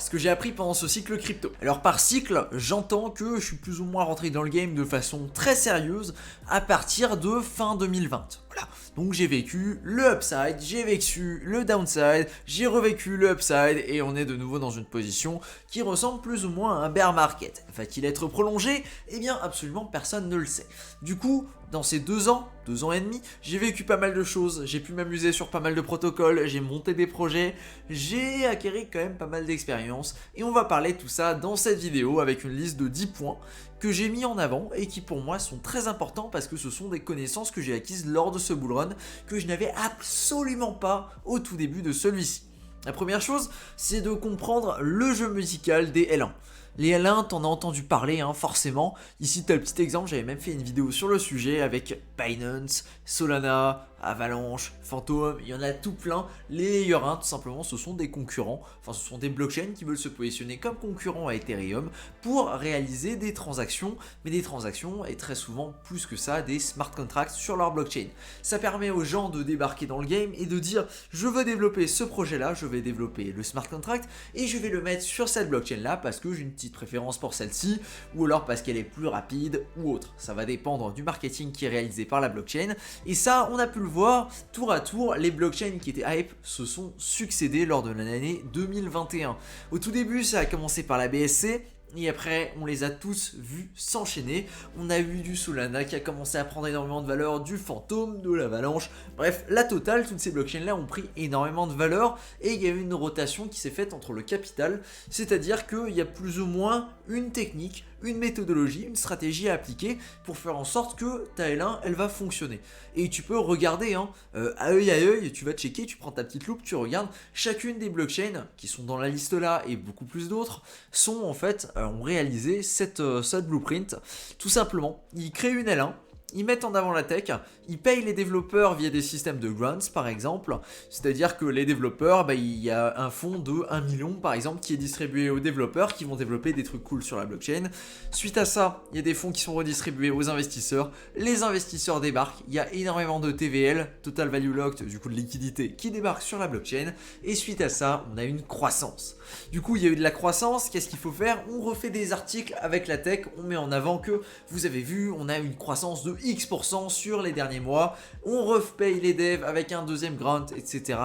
ce que j'ai appris pendant ce cycle crypto. Alors par cycle, j'entends que je suis plus ou moins rentré dans le game de façon très sérieuse à partir de fin 2020. Voilà, donc j'ai vécu le upside, j'ai vécu le downside, j'ai revécu le upside et on est de nouveau dans une position qui ressemble plus ou moins à un bear market. Va-t-il être prolongé? Eh bien absolument personne ne le sait. Du coup, dans ces 2 ans et demi, j'ai vécu pas mal de choses, j'ai pu m'amuser sur pas mal de protocoles, j'ai monté des projets, j'ai acquéri quand même pas mal d'expérience et on va parler de tout ça dans cette vidéo avec une liste de 10 points que j'ai mis en avant et qui pour moi sont très importants parce que ce sont des connaissances que j'ai acquises lors de ce bull run que je n'avais absolument pas au tout début de celui-ci. La première chose, c'est de comprendre le jeu musical des L1. Les L1, t'en as entendu parler, forcément. Ici, t'as le petit exemple, j'avais même fait une vidéo sur le sujet avec Binance, Solana, Avalanche, Phantom, il y en a tout plein. Les Layer 1, tout simplement, ce sont des concurrents, ce sont des blockchains qui veulent se positionner comme concurrents à Ethereum pour réaliser des transactions, mais des transactions et très souvent, plus que ça, des smart contracts sur leur blockchain. Ça permet aux gens de débarquer dans le game et de dire je veux développer ce projet-là, je vais développer le smart contract et je vais le mettre sur cette blockchain-là parce que j'ai une petite préférence pour celle-ci ou alors parce qu'elle est plus rapide ou autre. Ça va dépendre du marketing qui est réalisé par la blockchain et ça, on a pu le voir tour à tour, les blockchains qui étaient hype se sont succédés lors de l'année 2021. Au tout début, ça a commencé par la BSC. Et après, on les a tous vus s'enchaîner. On a vu du Solana qui a commencé à prendre énormément de valeur, du Phantom, de l'Avalanche. Bref, la totale, toutes ces blockchains-là ont pris énormément de valeur. Et il y a eu une rotation qui s'est faite entre le capital. C'est-à-dire qu'il y a plus ou moins une technique, une méthodologie, une stratégie à appliquer pour faire en sorte que ta L1, elle va fonctionner. Et tu peux regarder, à œil, tu vas checker, tu prends ta petite loupe, tu regardes chacune des blockchains qui sont dans la liste là et beaucoup plus d'autres sont en fait ont réalisé cette blueprint. Tout simplement, ils créent une L1. Ils mettent en avant la tech, ils payent les développeurs via des systèmes de grants par exemple, c'est-à-dire que les développeurs, il y a un fonds de 1 million par exemple qui est distribué aux développeurs qui vont développer des trucs cool sur la blockchain. Suite à ça, il y a des fonds qui sont redistribués aux investisseurs, les investisseurs débarquent, il y a énormément de TVL, Total Value Locked, du coup de liquidité qui débarque sur la blockchain et suite à ça, on a une croissance. Du coup, il y a eu de la croissance, qu'est-ce qu'il faut faire? On refait des articles avec la tech, on met en avant que, vous avez vu, on a une croissance de X% sur les derniers mois, on repaye les devs avec un deuxième grant, etc.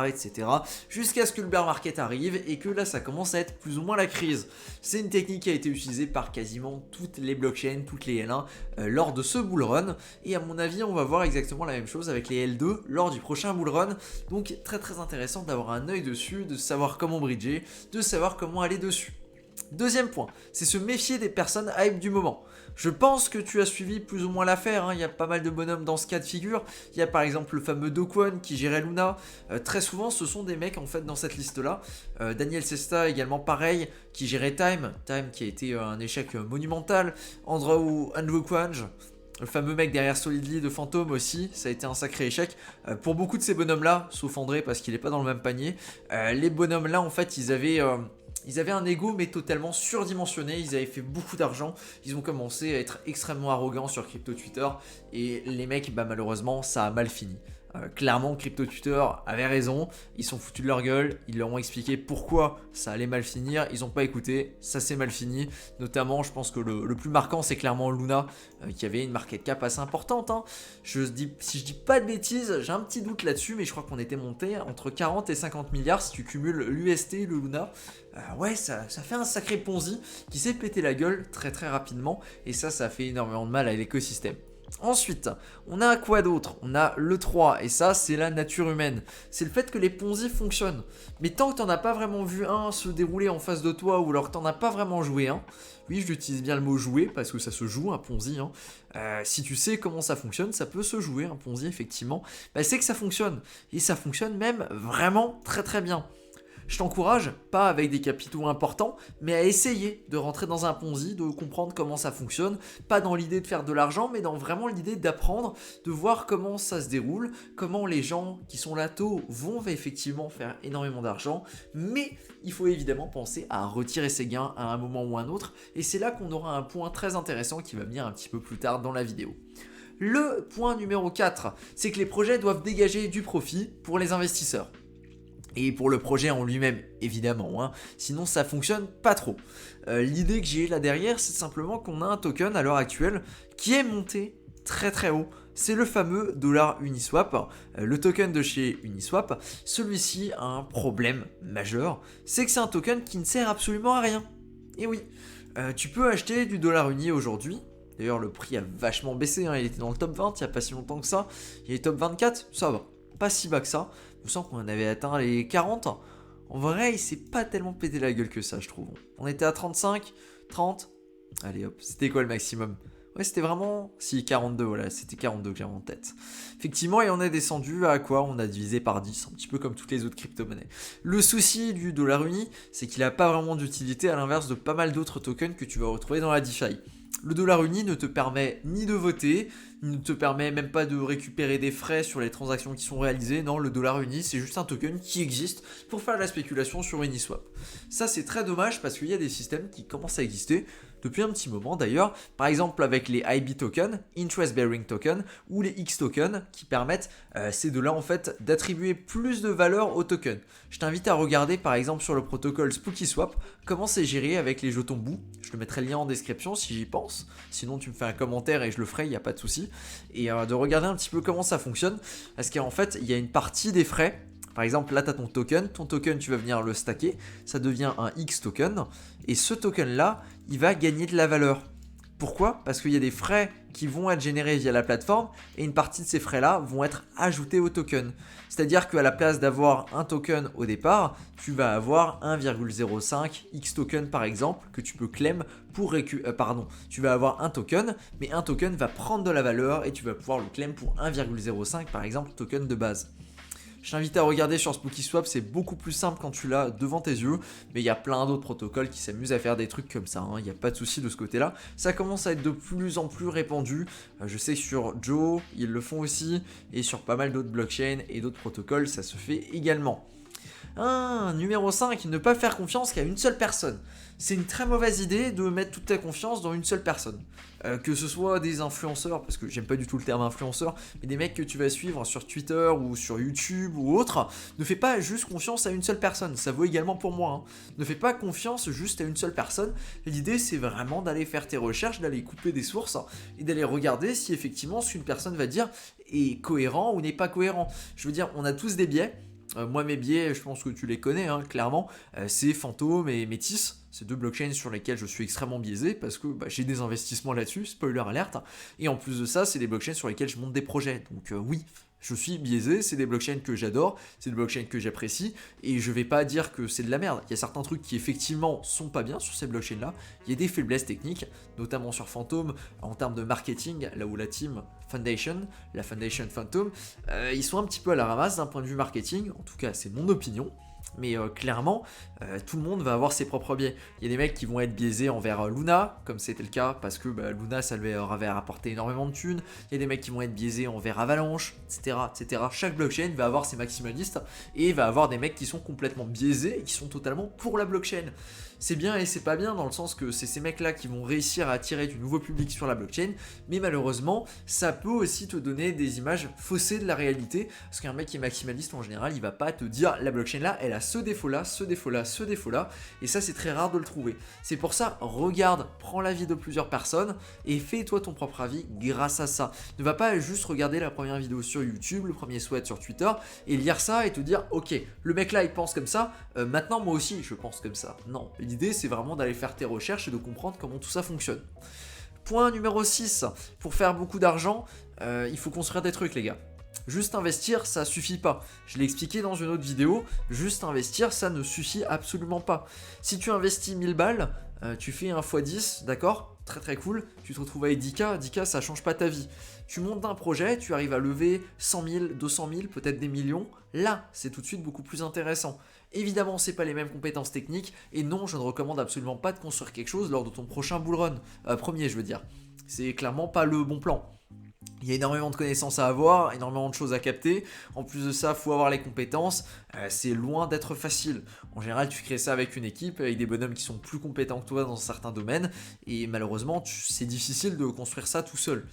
jusqu'à ce que le bear market arrive et que là, ça commence à être plus ou moins la crise. C'est une technique qui a été utilisée par quasiment toutes les blockchains, toutes les L1 lors de ce bull run et à mon avis, on va voir exactement la même chose avec les L2 lors du prochain bull run. Donc, très intéressant d'avoir un œil dessus, de savoir comment bridger, de savoir comment aller dessus. Deuxième point, c'est se méfier des personnes hype du moment. Je pense que tu as suivi plus ou moins l'affaire, il y a pas mal de bonhommes dans ce cas de figure. Il y a par exemple le fameux Do Kwon qui gérait Luna. Très souvent, ce sont des mecs en fait dans cette liste-là. Daniel Sesta également pareil, qui gérait Time qui a été un échec monumental. Andrew Kwanj, le fameux mec derrière Solidly de Phantom aussi, ça a été un sacré échec pour beaucoup de ces bonhommes-là, sauf André parce qu'il n'est pas dans le même panier. Les bonhommes-là, en fait, ils avaient un ego mais totalement surdimensionné, ils avaient fait beaucoup d'argent, ils ont commencé à être extrêmement arrogants sur Crypto Twitter et les mecs, malheureusement, ça a mal fini. Clairement, Crypto Twitter avait raison, ils sont foutus de leur gueule, ils leur ont expliqué pourquoi ça allait mal finir, ils n'ont pas écouté, ça s'est mal fini. Notamment, je pense que le plus marquant, c'est clairement Luna, qui avait une market cap assez importante. Si je dis pas de bêtises, j'ai un petit doute là-dessus, mais je crois qu'on était monté entre 40 et 50 milliards si tu cumules l'UST et le Luna. Ouais, ça fait un sacré Ponzi qui s'est pété la gueule très rapidement, et ça fait énormément de mal à l'écosystème. Ensuite, on a quoi d'autre? On a le 3, et ça, c'est la nature humaine. C'est le fait que les Ponzi fonctionnent. Mais tant que t'en as pas vraiment vu un se dérouler en face de toi, ou alors que t'en as pas vraiment joué un, oui, j'utilise bien le mot jouer, parce que ça se joue, un Ponzi, si tu sais comment ça fonctionne, ça peut se jouer, un Ponzi, effectivement. C'est que ça fonctionne. Et ça fonctionne même vraiment très bien. Je t'encourage, pas avec des capitaux importants, mais à essayer de rentrer dans un Ponzi, de comprendre comment ça fonctionne, pas dans l'idée de faire de l'argent, mais dans vraiment l'idée d'apprendre, de voir comment ça se déroule, comment les gens qui sont là tôt vont effectivement faire énormément d'argent, mais il faut évidemment penser à retirer ses gains à un moment ou un autre, et c'est là qu'on aura un point très intéressant qui va venir un petit peu plus tard dans la vidéo. Le point numéro 4, c'est que les projets doivent dégager du profit pour les investisseurs. Et pour le projet en lui-même, évidemment, hein. Sinon ça fonctionne pas trop. L'idée que j'ai là derrière, c'est simplement qu'on a un token à l'heure actuelle qui est monté très très haut. C'est le fameux dollar Uniswap, le token de chez Uniswap. Celui-ci a un problème majeur, c'est que c'est un token qui ne sert absolument à rien. Et oui, tu peux acheter du dollar uni aujourd'hui. D'ailleurs, le prix a vachement baissé, hein. Il était dans le top 20 il n'y a pas si longtemps que ça. Il est top 24, ça va, pas si bas que ça. Je sens qu'on avait atteint les 40. En vrai, il s'est pas tellement pété la gueule que ça, je trouve. On était à 35, 30. Allez hop, c'était quoi le maximum? Ouais, c'était vraiment... Si, 42, voilà, c'était 42 que j'avais en tête. Effectivement, et on est descendu à quoi? On a divisé par 10, un petit peu comme toutes les autres crypto-monnaies. Le souci du dollar uni, c'est qu'il n'a pas vraiment d'utilité à l'inverse de pas mal d'autres tokens que tu vas retrouver dans la DeFi. Le dollar uni ne te permet ni de voter, ne te permet même pas de récupérer des frais sur les transactions qui sont réalisées. Non, le dollar uni, c'est juste un token qui existe pour faire de la spéculation sur Uniswap. Ça, c'est très dommage parce qu'il y a des systèmes qui commencent à exister depuis un petit moment d'ailleurs. Par exemple, avec les IB tokens, Interest Bearing Token, ou les X tokens qui permettent ces deux-là en fait d'attribuer plus de valeur au token. Je t'invite à regarder par exemple sur le protocole SpookySwap comment c'est géré avec les jetons bout. Je te mettrai le lien en description si j'y pense. Sinon, tu me fais un commentaire et je le ferai, il n'y a pas de souci. Et de regarder un petit peu comment ça fonctionne. Parce qu'en fait, il y a une partie des frais. Par exemple, là, tu as ton token, tu vas venir le stacker, ça devient un X token, et ce token-là, il va gagner de la valeur. Pourquoi? Parce qu'il y a des frais qui vont être générés via la plateforme, et une partie de ces frais-là vont être ajoutés au token. C'est-à-dire qu'à la place d'avoir un token au départ, tu vas avoir 1,05 X token par exemple, que tu peux claim pour tu vas avoir un token, mais un token va prendre de la valeur, et tu vas pouvoir le claim pour 1,05 par exemple, token de base. Je t'invite à regarder sur SpookySwap, c'est beaucoup plus simple quand tu l'as devant tes yeux, mais il y a plein d'autres protocoles qui s'amusent à faire des trucs comme ça, hein. Il n'y a pas de souci de ce côté-là. Ça commence à être de plus en plus répandu, je sais que sur Joe, ils le font aussi, et sur pas mal d'autres blockchains et d'autres protocoles, ça se fait également. Numéro 5, ne pas faire confiance qu'à une seule personne. C'est une très mauvaise idée de mettre toute ta confiance dans une seule personne. Que ce soit des influenceurs, parce que j'aime pas du tout le terme influenceur, mais des mecs que tu vas suivre sur Twitter ou sur YouTube ou autre, ne fais pas juste confiance à une seule personne. Ça vaut également pour moi, hein. Ne fais pas confiance juste à une seule personne. L'idée, c'est vraiment d'aller faire tes recherches, d'aller couper des sources et d'aller regarder si effectivement ce qu'une personne va dire est cohérent ou n'est pas cohérent. Je veux dire, on a tous des biais. Moi, mes biais, je pense que tu les connais, hein, clairement. C'est Phantom et Métis. C'est deux blockchains sur lesquels je suis extrêmement biaisé parce que j'ai des investissements là-dessus, spoiler alerte. Et en plus de ça, c'est des blockchains sur lesquels je monte des projets. Donc oui, je suis biaisé, c'est des blockchains que j'adore, c'est des blockchains que j'apprécie, et je vais pas dire que c'est de la merde. Il y a certains trucs qui effectivement sont pas bien sur ces blockchains-là. Il y a des faiblesses techniques, notamment sur Phantom, en termes de marketing, là où la team Foundation, la Foundation Phantom, ils sont un petit peu à la ramasse d'un point de vue marketing, en tout cas c'est mon opinion. Mais clairement, tout le monde va avoir ses propres biais. Il y a des mecs qui vont être biaisés envers Luna, comme c'était le cas, parce que Luna, ça leur avait rapporté énormément de thunes. Il y a des mecs qui vont être biaisés envers Avalanche, etc., etc. Chaque blockchain va avoir ses maximalistes, et va avoir des mecs qui sont complètement biaisés et qui sont totalement pour la blockchain. C'est bien et c'est pas bien dans le sens que c'est ces mecs-là qui vont réussir à attirer du nouveau public sur la blockchain, mais malheureusement, ça peut aussi te donner des images faussées de la réalité, parce qu'un mec qui est maximaliste en général, il va pas te dire la blockchain là, elle a ce défaut-là, ce défaut-là, ce défaut-là, et ça c'est très rare de le trouver. C'est pour ça, regarde, prends l'avis de plusieurs personnes et fais-toi ton propre avis grâce à ça. Ne va pas juste regarder la première vidéo sur YouTube, le premier sweat sur Twitter, et lire ça et te dire ok, le mec là il pense comme ça, maintenant moi aussi je pense comme ça. Non, l'idée c'est vraiment d'aller faire tes recherches et de comprendre comment tout ça fonctionne. Point numéro 6, pour faire beaucoup d'argent, il faut construire des trucs les gars. Juste investir, ça suffit pas. Je l'ai expliqué dans une autre vidéo, juste investir, ça ne suffit absolument pas. Si tu investis 1000 balles, tu fais un x10, d'accord? Très très cool, tu te retrouves avec 10K, 10K ça change pas ta vie. Tu montes un projet, tu arrives à lever 100 000, 200 000, peut-être des millions, là c'est tout de suite beaucoup plus intéressant. Évidemment, c'est pas les mêmes compétences techniques, et non, je ne recommande absolument pas de construire quelque chose lors de ton prochain bull run, premier je veux dire. C'est clairement pas le bon plan. Il y a énormément de connaissances à avoir, énormément de choses à capter. En plus de ça, il faut avoir les compétences. C'est loin d'être facile. En général, tu crées ça avec une équipe, avec des bonhommes qui sont plus compétents que toi dans certains domaines. Et malheureusement, c'est difficile de construire ça tout seul.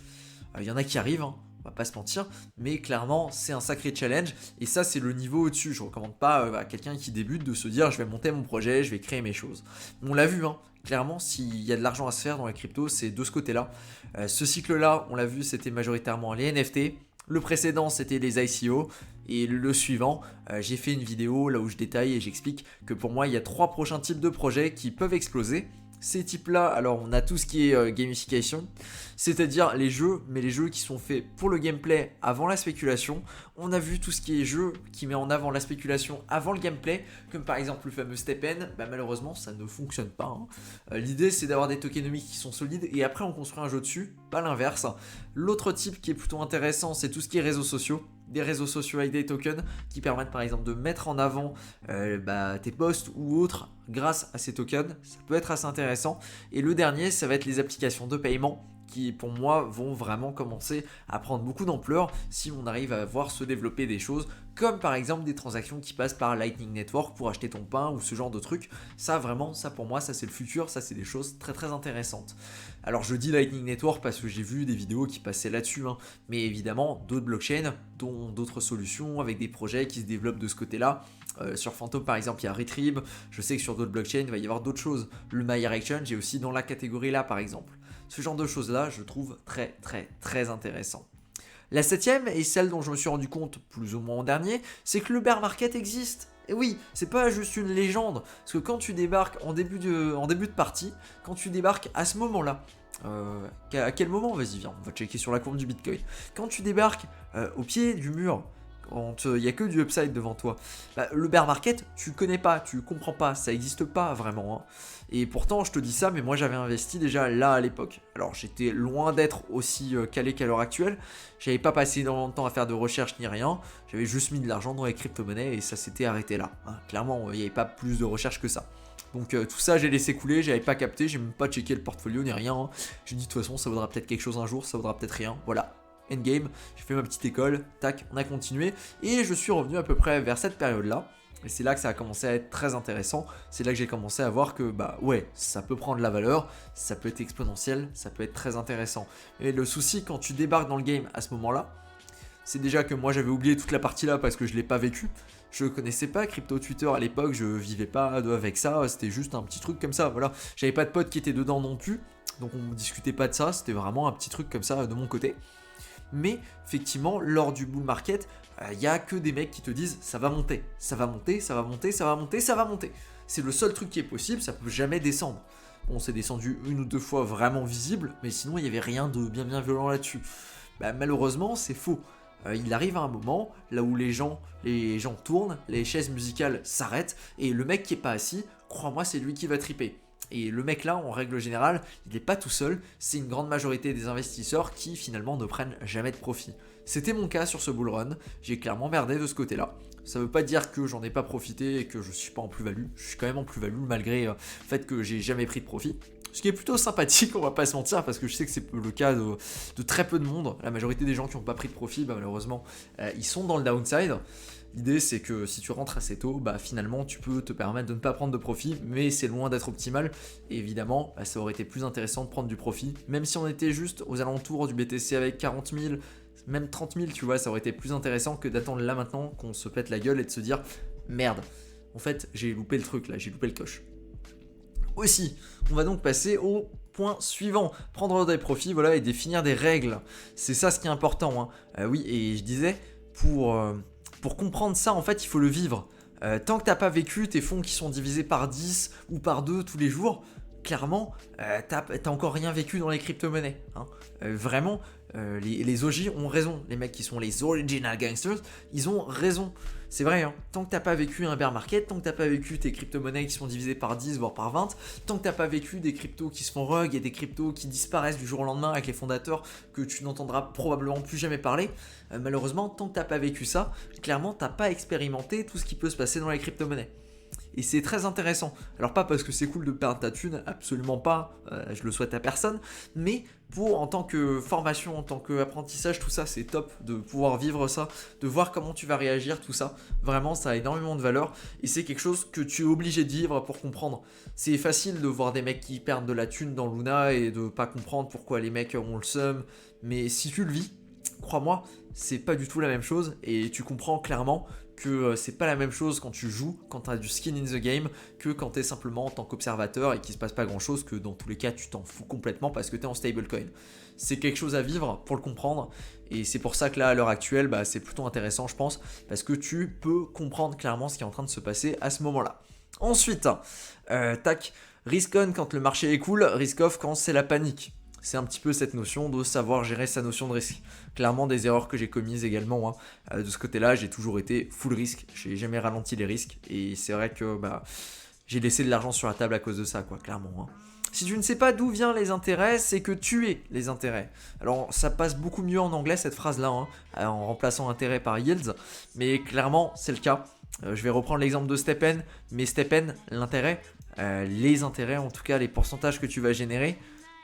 Il y en a qui arrivent, hein. va pas se mentir, mais clairement c'est un sacré challenge et ça c'est le niveau au-dessus. Je recommande pas à quelqu'un qui débute de se dire je vais monter mon projet, je vais créer mes choses. On l'a vu, hein. Clairement, s'il y a de l'argent à se faire dans les cryptos, c'est de ce côté-là. Ce cycle-là, on l'a vu, c'était majoritairement les NFT. Le précédent, c'était les ICO. Et le suivant, j'ai fait une vidéo là où je détaille et j'explique que pour moi, il y a 3 prochains types de projets qui peuvent exploser. Ces types-là, alors on a tout ce qui est gamification, c'est-à-dire les jeux, mais les jeux qui sont faits pour le gameplay avant la spéculation. On a vu tout ce qui est jeu qui met en avant la spéculation avant le gameplay, comme par exemple le fameux Stepn, malheureusement ça ne fonctionne pas. L'idée c'est d'avoir des tokenomics qui sont solides et après on construit un jeu dessus, pas l'inverse. L'autre type qui est plutôt intéressant, c'est tout ce qui est réseaux sociaux. Des réseaux sociaux avec des tokens qui permettent par exemple de mettre en avant tes posts ou autres grâce à ces tokens. Ça peut être assez intéressant. Et le dernier, ça va être les applications de paiement qui pour moi vont vraiment commencer à prendre beaucoup d'ampleur si on arrive à voir se développer des choses comme par exemple des transactions qui passent par Lightning Network pour acheter ton pain ou ce genre de trucs. Ça vraiment, ça pour moi, ça c'est le futur, ça c'est des choses très très intéressantes. Alors je dis Lightning Network parce que j'ai vu des vidéos qui passaient là-dessus, mais évidemment d'autres blockchains, dont d'autres solutions avec des projets qui se développent de ce côté-là. Sur Phantom par exemple il y a Retrieve, je sais que sur d'autres blockchains il va y avoir d'autres choses. Le MyErection, est aussi dans la catégorie là par exemple. Ce genre de choses là je trouve très très très intéressant. La septième, et celle dont je me suis rendu compte plus ou moins en dernier, c'est que le bear market existe. Et oui, c'est pas juste une légende, parce que quand tu débarques en début de partie, quand tu débarques à ce moment-là, à quel moment? Vas-y, viens, on va checker sur la courbe du Bitcoin. Quand tu débarques au pied du mur, quand il n'y a que du upside devant toi, le bear market, tu connais pas, tu comprends pas, ça n'existe pas vraiment. Et pourtant, je te dis ça, mais moi j'avais investi déjà là à l'époque. Alors j'étais loin d'être aussi calé qu'à l'heure actuelle. J'avais pas passé énormément de temps à faire de recherche ni rien. J'avais juste mis de l'argent dans les crypto-monnaies et ça s'était arrêté là. Clairement, il n'y avait pas plus de recherche que ça. Donc tout ça j'ai laissé couler, j'avais pas capté, j'ai même pas checké le portfolio ni rien. J'ai dit de toute façon ça vaudra peut-être quelque chose un jour, ça vaudra peut-être rien. Voilà. Endgame, j'ai fait ma petite école, tac, on a continué et je suis revenu à peu près vers cette période-là. Et c'est là que ça a commencé à être très intéressant. C'est là que j'ai commencé à voir que ouais, ça peut prendre la valeur, ça peut être exponentiel, ça peut être très intéressant. Et le souci quand tu débarques dans le game à ce moment-là, c'est déjà que moi j'avais oublié toute la partie là parce que je l'ai pas vécu. Je connaissais pas crypto Twitter à l'époque, je vivais pas avec ça, c'était juste un petit truc comme ça, voilà. J'avais pas de potes qui étaient dedans non plus, donc on discutait pas de ça, c'était vraiment un petit truc comme ça de mon côté. Mais effectivement, lors du bull market, il n'y a que des mecs qui te disent ça va monter, ça va monter, ça va monter, ça va monter, ça va monter. C'est le seul truc qui est possible, ça peut jamais descendre. Bon, c'est descendu une ou deux fois vraiment visible, mais sinon il n'y avait rien de bien violent là-dessus. Malheureusement, c'est faux. Il arrive à un moment là où les gens tournent, les chaises musicales s'arrêtent, et le mec qui est pas assis, crois-moi, c'est lui qui va triper. Et le mec là, en règle générale, il n'est pas tout seul, c'est une grande majorité des investisseurs qui finalement ne prennent jamais de profit. C'était mon cas sur ce bull run, j'ai clairement merdé de ce côté-là. Ça veut pas dire que j'en ai pas profité et que je suis pas en plus-value, je suis quand même en plus-value malgré le fait que j'ai jamais pris de profit. Ce qui est plutôt sympathique, on va pas se mentir, parce que je sais que c'est le cas de très peu de monde. La majorité des gens qui n'ont pas pris de profit, malheureusement, ils sont dans le downside. L'idée c'est que si tu rentres assez tôt, finalement tu peux te permettre de ne pas prendre de profit, mais c'est loin d'être optimal. Et évidemment, ça aurait été plus intéressant de prendre du profit, même si on était juste aux alentours du BTC avec 40 000, même 30 000, tu vois, ça aurait été plus intéressant que d'attendre là maintenant qu'on se pète la gueule et de se dire merde, en fait j'ai loupé le truc là, j'ai loupé le coche. Aussi, on va donc passer au point suivant, prendre des profits, voilà, et définir des règles. C'est ça ce qui est important. Oui, et je disais, pour comprendre ça, en fait, il faut le vivre. Tant que t'as pas vécu tes fonds qui sont divisés par 10 ou par 2 tous les jours, clairement, t'as encore rien vécu dans les crypto-monnaies. Vraiment, les OG ont raison. Les mecs qui sont les original gangsters, ils ont raison. C'est vrai, tant que t'as pas vécu un bear market, tant que t'as pas vécu tes crypto-monnaies qui sont divisées par 10 voire par 20, tant que t'as pas vécu des cryptos qui se font rug et des cryptos qui disparaissent du jour au lendemain avec les fondateurs que tu n'entendras probablement plus jamais parler, malheureusement, tant que t'as pas vécu ça, clairement t'as pas expérimenté tout ce qui peut se passer dans les crypto-monnaies. Et c'est très intéressant. Alors pas parce que c'est cool de perdre ta thune, absolument pas, je le souhaite à personne, mais en tant que formation, en tant qu'apprentissage, tout ça c'est top de pouvoir vivre ça, de voir comment tu vas réagir, tout ça. Vraiment ça a énormément de valeur et c'est quelque chose que tu es obligé de vivre pour comprendre. C'est facile de voir des mecs qui perdent de la thune dans Luna et de pas comprendre pourquoi les mecs ont le seum, mais si tu le vis, crois-moi, c'est pas du tout la même chose et tu comprends clairement que c'est pas la même chose quand tu joues, quand tu as du skin in the game, que quand tu es simplement en tant qu'observateur et qu'il se passe pas grand chose, que dans tous les cas tu t'en fous complètement parce que tu es en stablecoin. C'est quelque chose à vivre pour le comprendre et c'est pour ça que là à l'heure actuelle c'est plutôt intéressant je pense parce que tu peux comprendre clairement ce qui est en train de se passer à ce moment-là. Ensuite, tac, risk on quand le marché est cool, risk off quand c'est la panique. C'est un petit peu cette notion de savoir gérer sa notion de risque. Clairement, des erreurs que j'ai commises également. De ce côté-là, j'ai toujours été full risque. J'ai jamais ralenti les risques. Et c'est vrai que j'ai laissé de l'argent sur la table à cause de ça, quoi, clairement. Si tu ne sais pas d'où viennent les intérêts, c'est que tu es les intérêts. Alors, ça passe beaucoup mieux en anglais, cette phrase-là, en remplaçant intérêt par yields. Mais clairement, c'est le cas. Je vais reprendre l'exemple de STEPN. Mais STEPN, l'intérêt, les intérêts, en tout cas, les pourcentages que tu vas générer.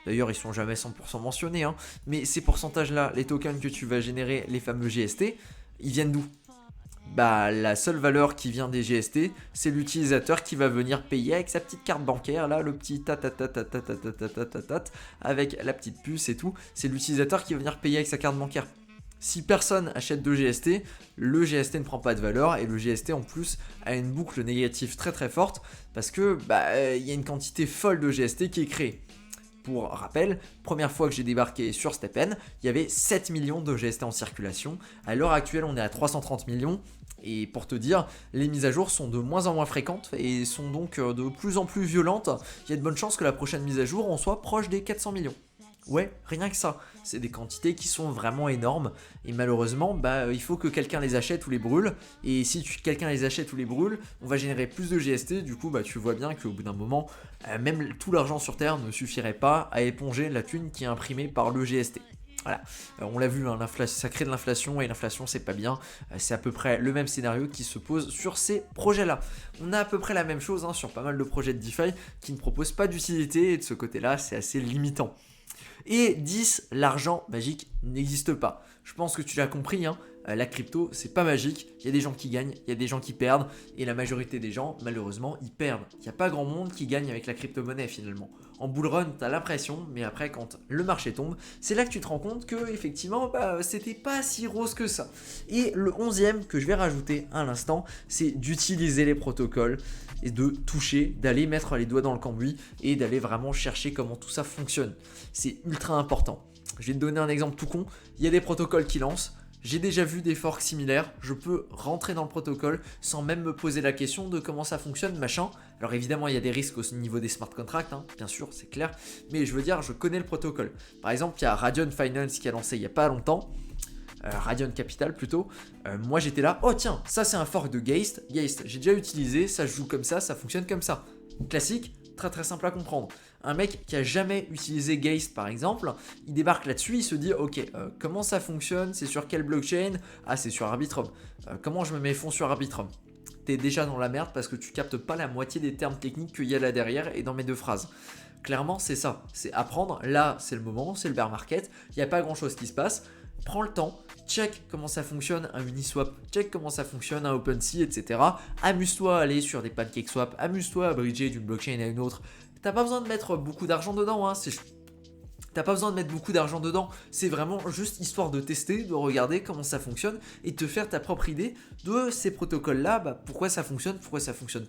D'ailleurs, ils sont jamais 100% mentionnés, mais ces pourcentages-là, les tokens que tu vas générer, les fameux GST, ils viennent d'où ? La seule valeur qui vient des GST, c'est l'utilisateur qui va venir payer avec sa petite carte bancaire, là, le petit tat avec la petite puce et tout. C'est l'utilisateur qui va venir payer avec sa carte bancaire. Si personne achète de GST, le GST ne prend pas de valeur et le GST en plus a une boucle négative très très forte parce que y a une quantité folle de GST qui est créée. Pour rappel, première fois que j'ai débarqué sur STEPN, il y avait 7 millions de GST en circulation. À l'heure actuelle, on est à 330 millions. Et pour te dire, les mises à jour sont de moins en moins fréquentes et sont donc de plus en plus violentes. Il y a de bonnes chances que la prochaine mise à jour, on soit proche des 400 millions. Ouais, rien que ça. C'est des quantités qui sont vraiment énormes. Et malheureusement, il faut que quelqu'un les achète ou les brûle. Et si quelqu'un les achète ou les brûle, on va générer plus de GST. Du coup, tu vois bien qu'au bout d'un moment, même tout l'argent sur Terre ne suffirait pas à éponger la thune qui est imprimée par le GST. Voilà, on l'a vu, ça crée de l'inflation et l'inflation c'est pas bien. C'est à peu près le même scénario qui se pose sur ces projets-là. On a à peu près la même chose sur pas mal de projets de DeFi qui ne proposent pas d'utilité et de ce côté-là c'est assez limitant. Et 10, l'argent magique n'existe pas. Je pense que tu l'as compris, la crypto, c'est pas magique. Il y a des gens qui gagnent, il y a des gens qui perdent. Et la majorité des gens, malheureusement, ils perdent. Il n'y a pas grand monde qui gagne avec la crypto-monnaie finalement. En bull run, tu as l'impression, mais après, quand le marché tombe, c'est là que tu te rends compte que effectivement, c'était pas si rose que ça. Et le 11e que je vais rajouter à l'instant, c'est d'utiliser les protocoles et de toucher, d'aller mettre les doigts dans le cambouis et d'aller vraiment chercher comment tout ça fonctionne. C'est ultra important. Je vais te donner un exemple tout con. Il y a des protocoles qui lancent. J'ai déjà vu des forks similaires, je peux rentrer dans le protocole sans même me poser la question de comment ça fonctionne, machin. Alors évidemment, il y a des risques au niveau des smart contracts, bien sûr, c'est clair, mais je veux dire, je connais le protocole. Par exemple, il y a Radion Finance qui a lancé il n'y a pas longtemps, Radion Capital plutôt. Moi j'étais là, oh tiens, ça c'est un fork de Geist, j'ai déjà utilisé, ça joue comme ça fonctionne comme ça. Classique, très très simple à comprendre. Un mec qui a jamais utilisé Geist par exemple, il débarque là-dessus, il se dit ok, comment ça fonctionne, c'est sur quelle blockchain? Ah, c'est sur Arbitrum. Comment je me mets fonds sur Arbitrum? T'es déjà dans la merde parce que tu captes pas la moitié des termes techniques qu'il y a là derrière et dans mes deux phrases. Clairement c'est ça, c'est apprendre, là c'est le moment, c'est le bear market, il n'y a pas grand chose qui se passe. Prends le temps, check comment ça fonctionne un Uniswap, check comment ça fonctionne un OpenSea, etc. Amuse-toi à aller sur des PancakeSwap, amuse-toi à bridger d'une blockchain à une autre. T'as pas besoin de mettre beaucoup d'argent dedans, T'as pas besoin de mettre beaucoup d'argent dedans, c'est vraiment juste histoire de tester, de regarder comment ça fonctionne et de te faire ta propre idée de ces protocoles-là, pourquoi ça fonctionne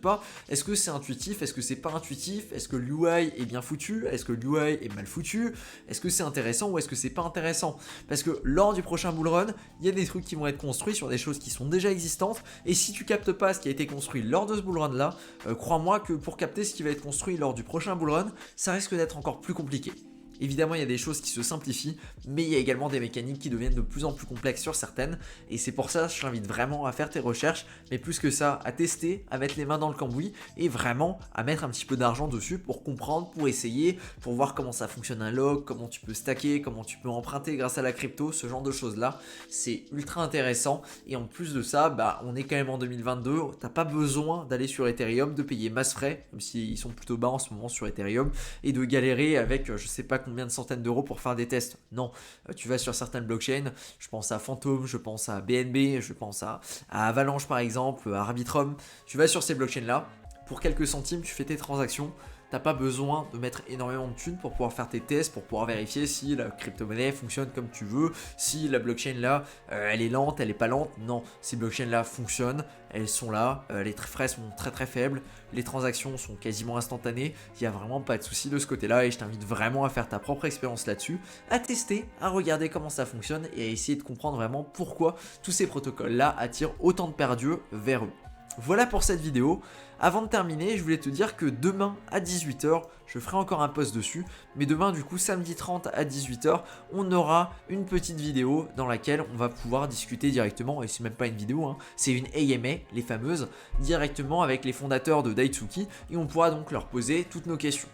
pas, est-ce que c'est intuitif, est-ce que c'est pas intuitif, est-ce que l'UI est bien foutu, est-ce que l'UI est mal foutu, est-ce que c'est intéressant ou est-ce que c'est pas intéressant. Parce que lors du prochain bull run, il y a des trucs qui vont être construits sur des choses qui sont déjà existantes et si tu captes pas ce qui a été construit lors de ce bull run-là, crois-moi que pour capter ce qui va être construit lors du prochain bull run, ça risque d'être encore plus compliqué. Évidemment, il y a des choses qui se simplifient, mais il y a également des mécaniques qui deviennent de plus en plus complexes sur certaines. Et c'est pour ça que je t'invite vraiment à faire tes recherches, mais plus que ça, à tester, à mettre les mains dans le cambouis et vraiment à mettre un petit peu d'argent dessus pour comprendre, pour essayer, pour voir comment ça fonctionne un log, comment tu peux stacker, comment tu peux emprunter grâce à la crypto, ce genre de choses-là. C'est ultra intéressant. Et en plus de ça, on est quand même en 2022, t'as pas besoin d'aller sur Ethereum, de payer masse frais, même s'ils sont plutôt bas en ce moment sur Ethereum, et de galérer avec, je sais pas combien de centaines d'euros pour faire des tests. Non, tu vas sur certaines blockchains, je pense à Phantom, je pense à BNB, je pense à Avalanche par exemple, à Arbitrum. Tu vas sur ces blockchains là, pour quelques centimes tu fais tes transactions t'as pas besoin de mettre énormément de thunes pour pouvoir faire tes tests, pour pouvoir vérifier si la crypto-monnaie fonctionne comme tu veux, si la blockchain là, elle est lente, elle est pas lente. Non, ces blockchains là fonctionnent, elles sont là, les frais sont très très faibles, les transactions sont quasiment instantanées, il n'y a vraiment pas de souci de ce côté-là et je t'invite vraiment à faire ta propre expérience là-dessus, à tester, à regarder comment ça fonctionne et à essayer de comprendre vraiment pourquoi tous ces protocoles-là attirent autant de perdus vers eux. Voilà pour cette vidéo. Avant de terminer, je voulais te dire que demain à 18 h, je ferai encore un post dessus, mais demain du coup samedi 30 à 18 h, on aura une petite vidéo dans laquelle on va pouvoir discuter directement, et c'est même pas une vidéo, hein, c'est une AMA, les fameuses, directement avec les fondateurs de Daitsuki, et on pourra donc leur poser toutes nos questions.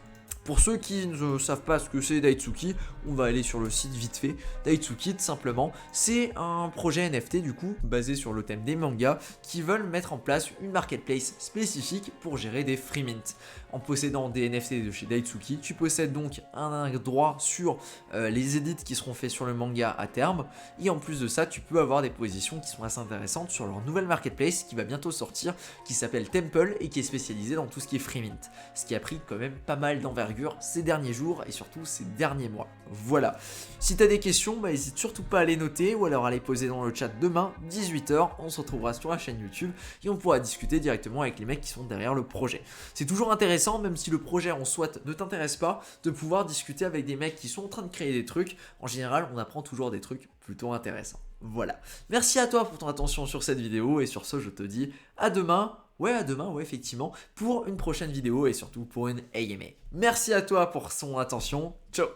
Pour ceux qui ne savent pas ce que c'est Daitsuki, on va aller sur le site vite fait. Daitsuki, tout simplement, c'est un projet NFT du coup, basé sur le thème des mangas, qui veulent mettre en place une marketplace spécifique pour gérer des free mint. En possédant des NFT de chez Daitsuki, tu possèdes donc un droit sur les edits qui seront faits sur le manga à terme, et en plus de ça, tu peux avoir des positions qui sont assez intéressantes sur leur nouvelle marketplace qui va bientôt sortir, qui s'appelle Temple et qui est spécialisée dans tout ce qui est free mint, ce qui a pris quand même pas mal d'envergure ces derniers jours et surtout ces derniers mois. Voilà. Si tu as des questions, n'hésite surtout pas à les noter ou alors à les poser dans le chat demain, 18 h. On se retrouvera sur la chaîne YouTube et on pourra discuter directement avec les mecs qui sont derrière le projet. C'est toujours intéressant, même si le projet en soi ne t'intéresse pas, de pouvoir discuter avec des mecs qui sont en train de créer des trucs. En général, on apprend toujours des trucs plutôt intéressants. Voilà. Merci à toi pour ton attention sur cette vidéo et sur ce, je te dis à demain. Ouais, à demain, ouais, effectivement, pour une prochaine vidéo et surtout pour une AMA. Merci à toi pour son attention. Ciao.